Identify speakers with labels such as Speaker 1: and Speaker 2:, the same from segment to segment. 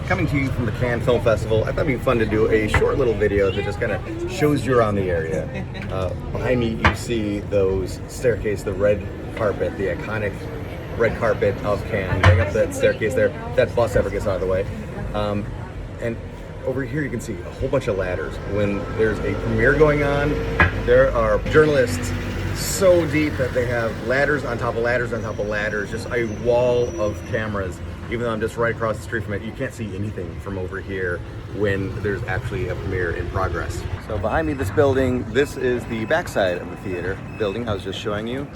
Speaker 1: coming to you from the Cannes Film Festival. I thought it'd be fun to do a short little video that just kind of shows you around the area. Behind me, you see those staircase, the red carpet, the iconic red carpet of Cannes. Going up that staircase there, that bus ever gets out of the way. And over here, you can see a whole bunch of ladders. When there's a premiere going on, there are journalists so deep that they have ladders on top of ladders on top of ladders, just a wall of cameras. Even though I'm just right across the street from it, you can't see anything from over here when there's actually a premiere in progress. So behind me, this building, this is the backside of the theater building I was just showing you.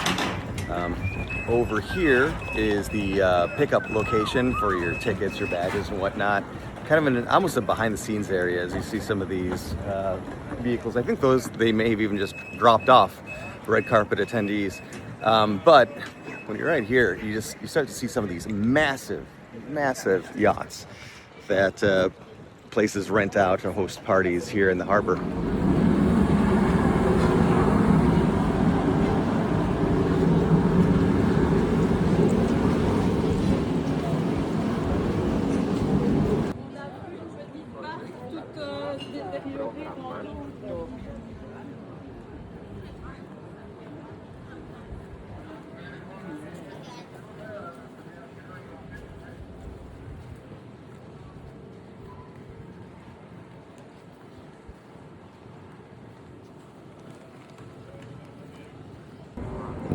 Speaker 1: Over here is the pickup location for your tickets, your badges and whatnot. Kind of almost a behind the scenes area as you see some of these vehicles. I think those, they may have even just dropped off red carpet attendees. But when you're right here, you start to see some of these massive yachts that places rent out to host parties here in the harbor.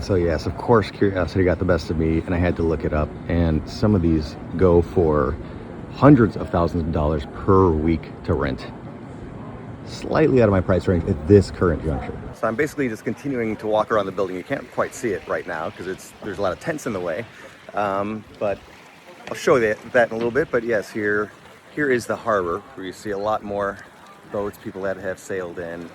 Speaker 1: So yes, of course, curiosity got the best of me, and I had to look it up. And some of these go for hundreds of thousands of dollars per week to rent. Slightly out of my price range at this current juncture. So I'm basically just continuing to walk around the building. You can't quite see it right now because there's a lot of tents in the way. But I'll show you that in a little bit. But yes, here is the harbor where you see a lot more boats, people that have sailed in.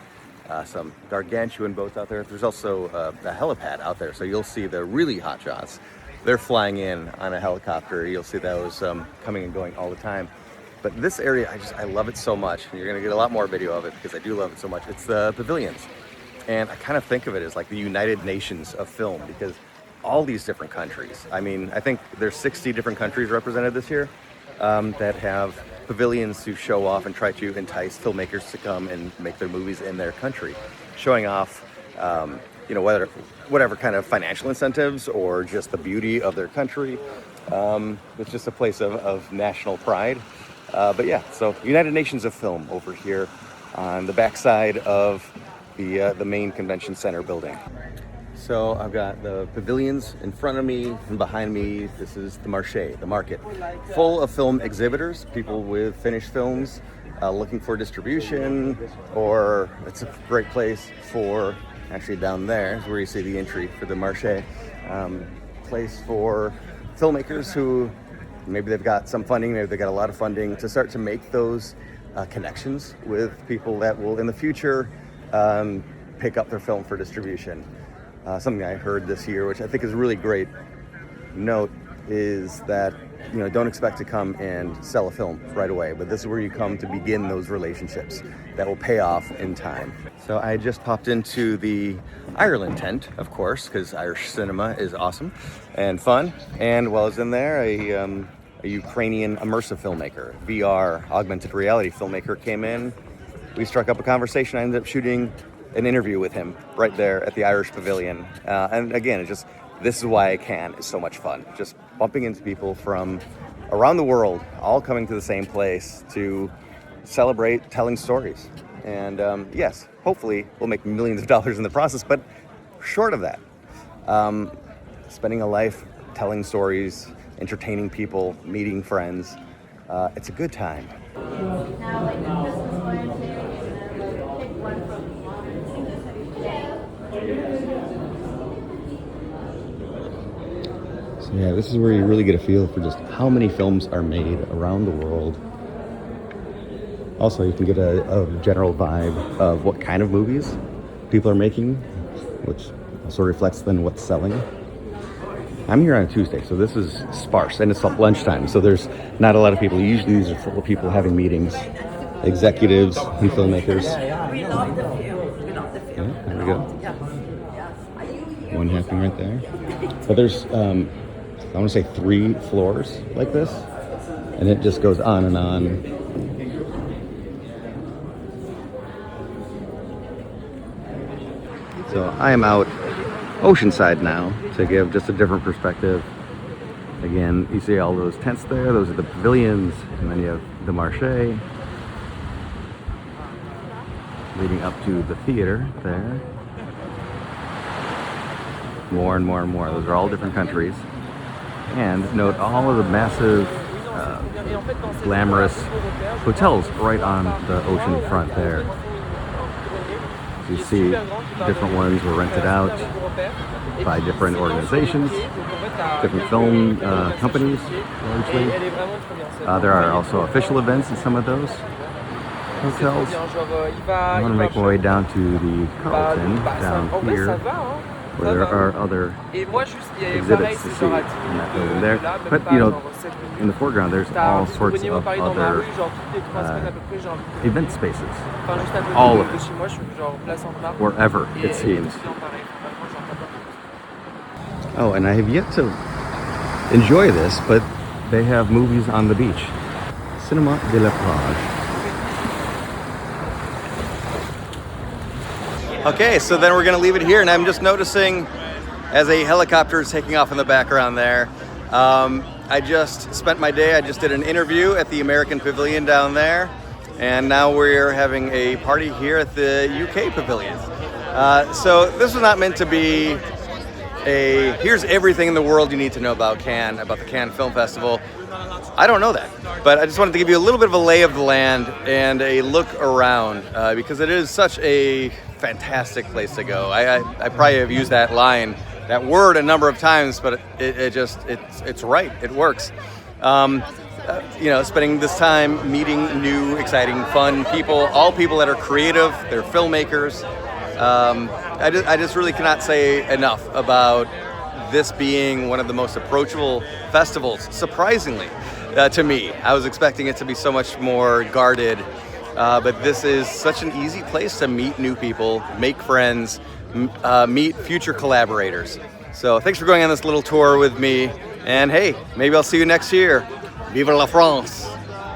Speaker 1: Some gargantuan boats out there. There's also a helipad out there, so you'll see the really hot shots. They're flying in on a helicopter. You'll see those coming and going all the time. But this area, I love it so much. And you're gonna get a lot more video of it because I do love it so much. It's the pavilions. And I kind of think of it as like the United Nations of film because all these different countries, I mean, I think there's 60 different countries represented this year that have pavilions to show off and try to entice filmmakers to come and make their movies in their country, showing off, whatever kind of financial incentives or just the beauty of their country. It's just a place of national pride. But yeah, so United Nations of Film over here on the backside of the main convention center building. So I've got the pavilions in front of me and behind me. This is the marché, the market, full of film exhibitors, people with finished films looking for distribution, or it's a great place for, actually down there is where you see the entry for the marché, place for filmmakers who maybe they've got some funding, maybe they've got a lot of funding to start to make those connections with people that will in the future pick up their film for distribution. Something I heard this year, which I think is a really great note, is that don't expect to come and sell a film right away, but this is where you come to begin those relationships that will pay off in time. So I just popped into the Ireland tent, of course, because Irish cinema is awesome and fun. And while I was in there, a Ukrainian immersive filmmaker, VR, augmented reality filmmaker came in. We struck up a conversation. I ended up shooting an interview with him right there at the Irish Pavilion. And again, this is why Cannes is so much fun. Just bumping into people from around the world, all coming to the same place to celebrate telling stories. And yes, hopefully we'll make millions of dollars in the process, but short of that, spending a life telling stories, entertaining people, meeting friends, it's a good time.
Speaker 2: Now, like the Christmas orientation, pick one from
Speaker 1: So yeah, this is where you really get a feel for just how many films are made around the world. Also, you can get a general vibe of what kind of movies people are making, which also reflects then what's selling. I'm here on a Tuesday, so this is sparse, and it's lunchtime, so there's not a lot of people. Usually these are full of people having meetings, executives and filmmakers.
Speaker 3: We love the film. We love the film.
Speaker 1: Yeah, there we go.
Speaker 3: Yes.
Speaker 1: One happening right there. But there's, I want to say 3 floors like this. And it just goes on and on. So I am out oceanside now to give just a different perspective. Again, you see all those tents there, those are the pavilions, and then you have the Marché leading up to the theater there. More and more and more. Those are all different countries. And note all of the massive, glamorous hotels right on the ocean front there. You see different ones were rented out by different organizations, different film companies, largely. There are also official events in some of those hotels. I'm going to make my way down to the Carlton down here, where there are other exhibits to see in that building there. But, you know, in the foreground, there's all sorts of other event spaces. All of it. Wherever, it seems. Oh, and I have yet to enjoy this, but they have movies on the beach. Cinema de la Plage. Okay, so then we're going to leave it here, and I'm just noticing as a helicopter is taking off in the background there. I just spent my day, I just did an interview at the American Pavilion down there, and now we're having a party here at the UK Pavilion. So this was not meant to be here's everything in the world you need to know about Cannes, about the Cannes Film Festival. I don't know that, but I just wanted to give you a little bit of a lay of the land and a look around, because it is such a fantastic place to go. I probably have used that word a number of times, but it's right. It works. You know, spending this time meeting new, exciting, fun people, all people that are creative, they're filmmakers. I just really cannot say enough about this being one of the most approachable festivals, surprisingly, to me. I was expecting it to be so much more guarded, but this is such an easy place to meet new people, make friends, meet future collaborators. So thanks for going on this little tour with me, and hey, maybe I'll see you next year. Vive la France!